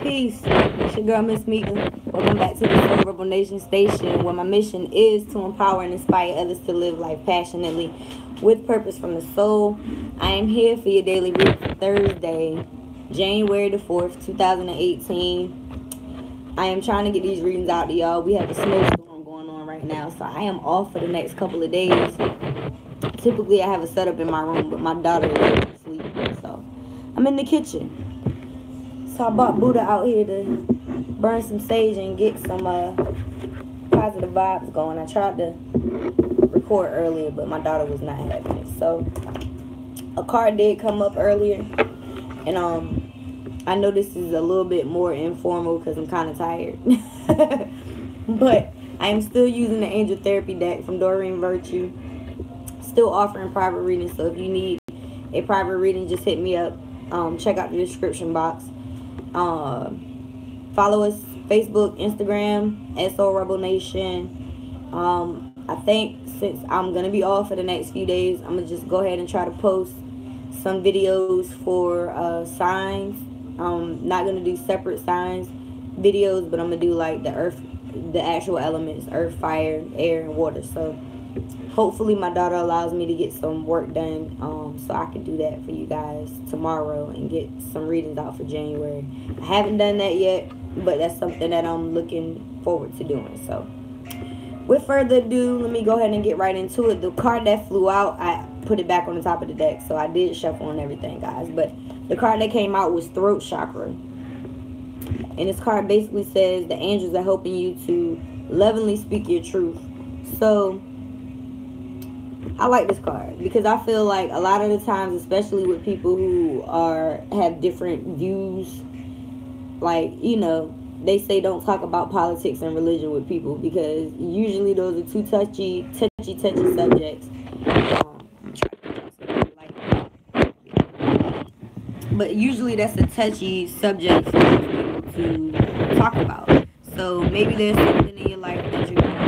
Peace. It's your girl, Miss Meka. Welcome back to the Soul Rebel Nation station, where my mission is to empower and inspire others to live life passionately with purpose from the soul. I am here for your daily read for Thursday, January the 4th, 2018. I am trying to get these readings out to y'all. We have a snowstorm going on right now, so I am off for the next couple of days. Typically, I have a setup in my room, but my daughter is asleep, so I'm in the kitchen. So I bought Buddha out here to burn some sage and get some positive vibes going. I tried to record earlier, but my daughter was not having it. So a card did come up earlier, and I know this is a little bit more informal because I'm kind of tired. But I am still using the Angel Therapy deck from Doreen Virtue. Still offering private readings, so if you need a private reading, just hit me up. Check out the description box. Follow us Facebook, Instagram, Soul Rebel Nation. I think since I'm gonna be off for the next few days, I'm gonna just go ahead and try to post some videos for signs. Not gonna do separate signs videos, but I'm gonna do like the actual elements: earth, fire, air, and water. So hopefully my daughter allows me to get some work done, so I can do that for you guys tomorrow and get some readings out for January. I haven't done that yet, but that's something that I'm looking forward to doing. So with further ado, let me go ahead and get right into it. The card that flew out, I put it back on the top of the deck, so I did shuffle and everything, guys. But the card that came out was Throat Chakra. And this card basically says the angels are helping you to lovingly speak your truth. So I like this card because I feel like a lot of the times, especially with people who have different views, like, you know, they say don't talk about politics and religion with people because usually those are two touchy subjects. But usually that's a touchy subject for people to talk about. So maybe there's something in your life that you're going to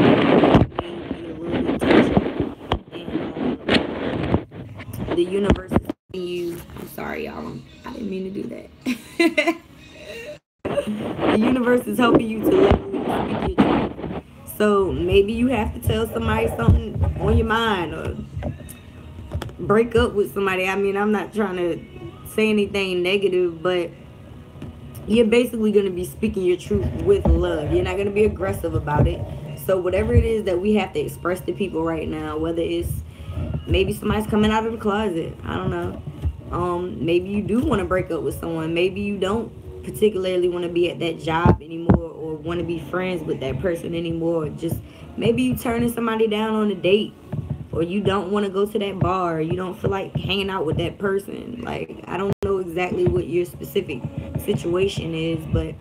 be a little bit touchy. The universe is telling you, I'm sorry, y'all, I didn't mean to do that. The universe is helping you to levelly speak your truth. So maybe you have to tell somebody something on your mind or break up with somebody. I mean, I'm not trying to say anything negative, but you're basically going to be speaking your truth with love. You're not going to be aggressive about it. So whatever it is that we have to express to people right now, whether it's maybe somebody's coming out of the closet, I don't know. Maybe you do want to break up with someone. Maybe you don't particularly want to be at that job anymore or want to be friends with that person anymore. Or just maybe you turning somebody down on a date, or you don't want to go to that bar, or you don't feel like hanging out with that person. Like, I don't know exactly what your specific situation is, but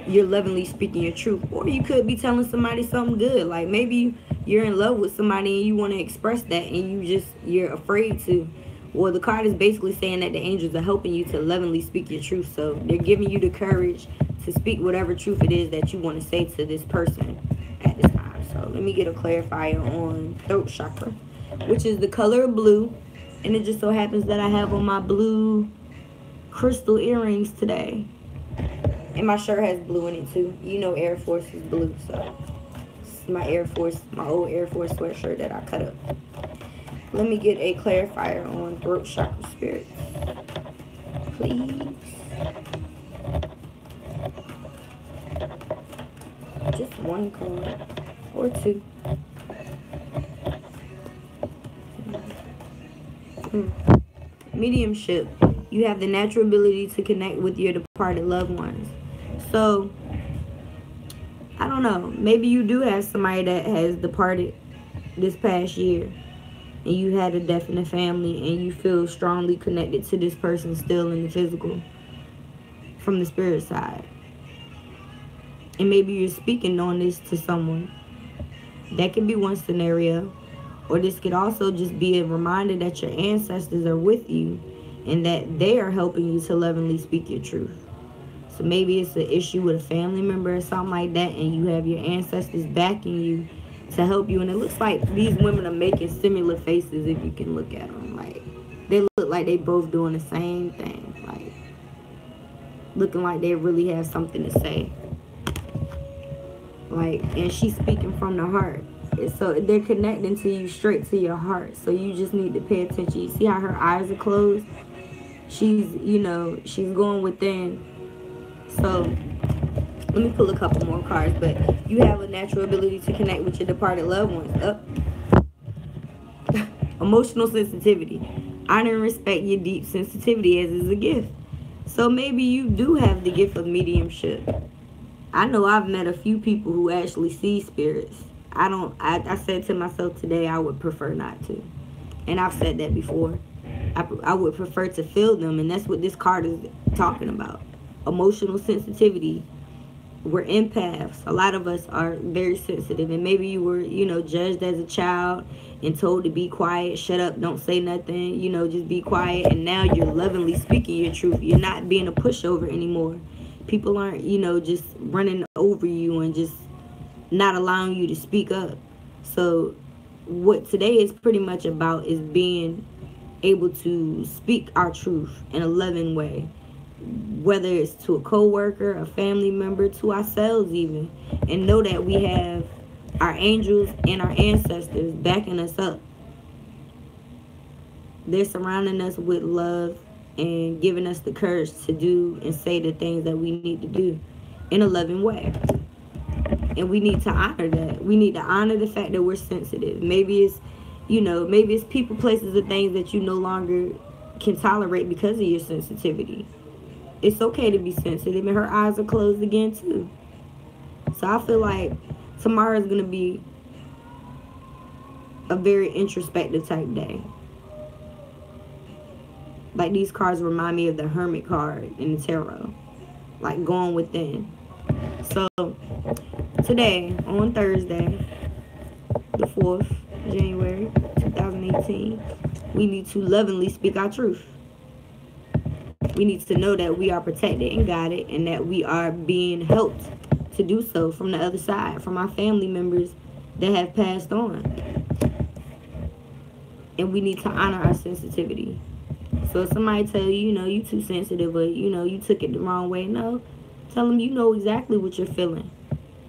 you're lovingly speaking your truth. Or you could be telling somebody something good. Like maybe you're in love with somebody and you want to express that and you're afraid to. Well, the card is basically saying that the angels are helping you to lovingly speak your truth. So they're giving you the courage to speak whatever truth it is that you want to say to this person at this time. So let me get a clarifier on throat chakra, which is the color blue. And it just so happens that I have on my blue crystal earrings today. And my shirt has blue in it too. You know Air Force is blue, so this is my old Air Force sweatshirt that I cut up. Let me get a clarifier on throat chakra spirit, please. Just one card or two. Mediumship. You have the natural ability to connect with your departed loved ones. So, I don't know. Maybe you do have somebody that has departed this past year. And you had a death in the family. And you feel strongly connected to this person still in the physical. From the spirit side. And maybe you're speaking on this to someone. That could be one scenario. Or this could also just be a reminder that your ancestors are with you. And that they are helping you to lovingly speak your truth. So maybe it's an issue with a family member or something like that, and you have your ancestors backing you to help you. And it looks like these women are making similar faces if you can look at them. Like, they look like they both doing the same thing. Like, looking like they really have something to say. Like, and she's speaking from the heart. So they're connecting to you straight to your heart. So you just need to pay attention. You see how her eyes are closed? She's, you know, she's going within. So let me pull a couple more cards. But you have a natural ability to connect with your departed loved ones. Up. Emotional sensitivity. Honor and respect your deep sensitivity as is a gift. So maybe you do have the gift of mediumship. I know I've met a few people who actually see spirits. I said to myself today I would prefer not to. And I've said that before. I would prefer to feel them, and that's what this card is talking about. Emotional sensitivity. We're empaths. A lot of us are very sensitive, and maybe you were, you know, judged as a child and told to be quiet, shut up, don't say nothing, you know, just be quiet, and now you're lovingly speaking your truth. You're not being a pushover anymore. People aren't, you know, just running over you and just not allowing you to speak up. So what today is pretty much about is being able to speak our truth in a loving way, whether it's to a co-worker, a family member, to ourselves even, and know that we have our angels and our ancestors backing us up. They're surrounding us with love and giving us the courage to do and say the things that we need to do in a loving way. And we need to honor that. We need to honor the fact that we're sensitive. Maybe it's, you know, maybe it's people, places, and things that you no longer can tolerate because of your sensitivity. It's okay to be sensitive, and her eyes are closed again too. So I feel like tomorrow is going to be a very introspective type day. Like, these cards remind me of the Hermit card in the tarot. Like, going within. So today, on Thursday, the 4th of January 2018, we need to lovingly speak our truth. We need to know that we are protected and guided, and that we are being helped to do so from the other side, from our family members that have passed on. And we need to honor our sensitivity. So if somebody tell you, you know, you too sensitive, or, you know, you took it the wrong way, no. Tell them you know exactly what you're feeling,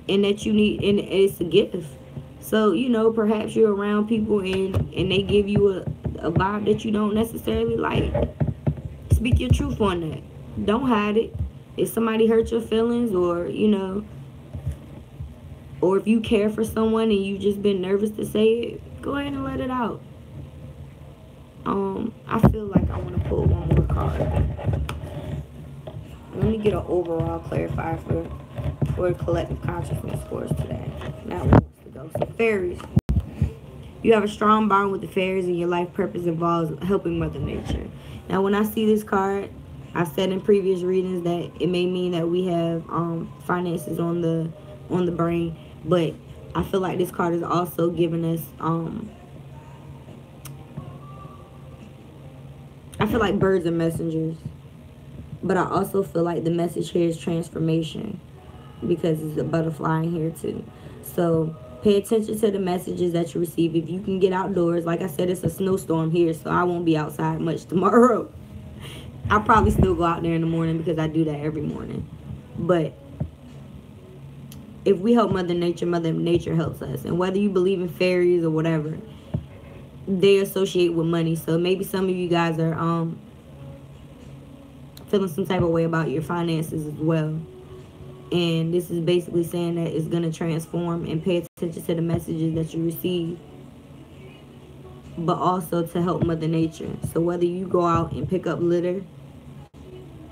and that you need, and it's a gift. So, you know, perhaps you're around people and they give you a vibe that you don't necessarily like. Speak your truth on that. Don't hide it. If somebody hurt your feelings, or, you know, or if you care for someone and you just been nervous to say it, go ahead and let it out. I feel like I want to pull one more card. Let me get an overall clarifier for collective consciousness for us today. That one wants to go. So fairies. You have a strong bond with the fairies, and your life purpose involves helping Mother Nature. Now, when I see this card, I said in previous readings that it may mean that we have finances on the brain, but I feel like this card is also giving us I feel like birds are messengers, but I also feel like the message here is transformation, because it's a butterfly in here too. So pay attention to the messages that you receive. If you can get outdoors, like I said, it's a snowstorm here, so I won't be outside much tomorrow. I'll probably still go out there in the morning, because I do that every morning. But if we help Mother Nature helps us. And whether you believe in fairies or whatever, they associate with money. So maybe some of you guys are feeling some type of way about your finances as well. And this is basically saying that it's going to transform, and pay attention to the messages that you receive, but also to help Mother Nature. So whether you go out and pick up litter,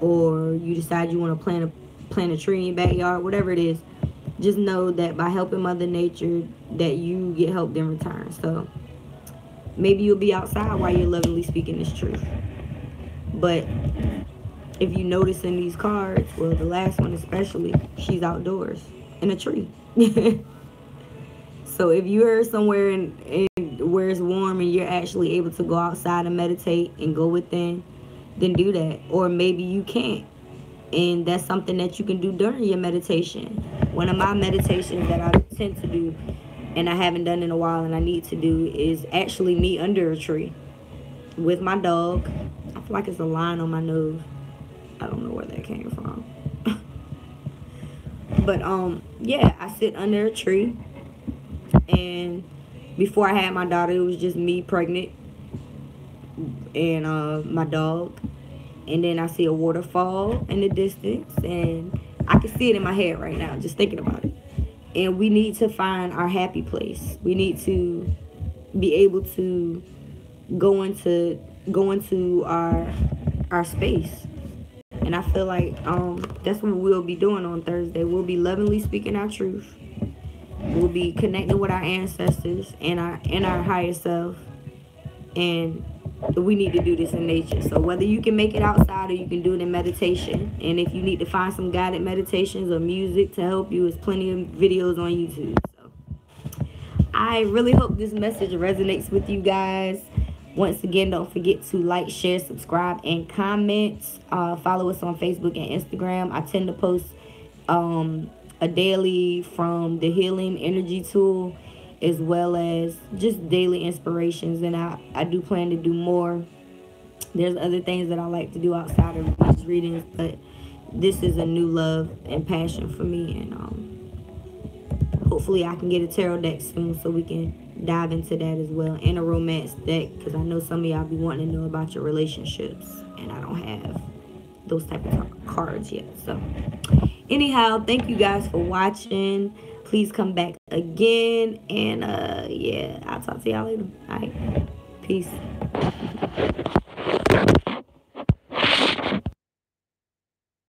or you decide you want to plant a tree in your backyard, whatever it is, just know that by helping Mother Nature, that you get helped in return. So maybe you'll be outside while you're lovingly speaking this truth. But if you notice in these cards, well, the last one especially, she's outdoors in a tree. So if you're somewhere where it's warm and you're actually able to go outside and meditate and go within, then do that. Or maybe you can't, and that's something that you can do during your meditation. One of my meditations that I tend to do, and I haven't done in a while and I need to do, is actually me under a tree with my dog. I feel like it's a line on my nose. I don't know where that came from. But yeah, I sit under a tree, and before I had my daughter, it was just me pregnant and my dog. And then I see a waterfall in the distance, and I can see it in my head right now just thinking about it. And we need to find our happy place. We need to be able to go into our space. And I feel like that's what we'll be doing on Thursday. We'll be lovingly speaking our truth. We'll be connecting with our ancestors and our higher self. And we need to do this in nature. So whether you can make it outside or you can do it in meditation. And if you need to find some guided meditations or music to help you, there's plenty of videos on YouTube. So I really hope this message resonates with you guys. Once again, don't forget to like, share, subscribe, and comment. Follow us on Facebook and Instagram. I tend to post a daily from the Healing Energy Tool, as well as just daily inspirations. And I do plan to do more. There's other things that I like to do outside of these readings, but this is a new love and passion for me. And hopefully I can get a tarot deck soon so we can dive into that as well, and a romance deck, because I know some of y'all be wanting to know about your relationships, and I don't have those type of cards yet. So anyhow, thank you guys for watching. Please come back again, and yeah, I'll talk to y'all later. All right, peace.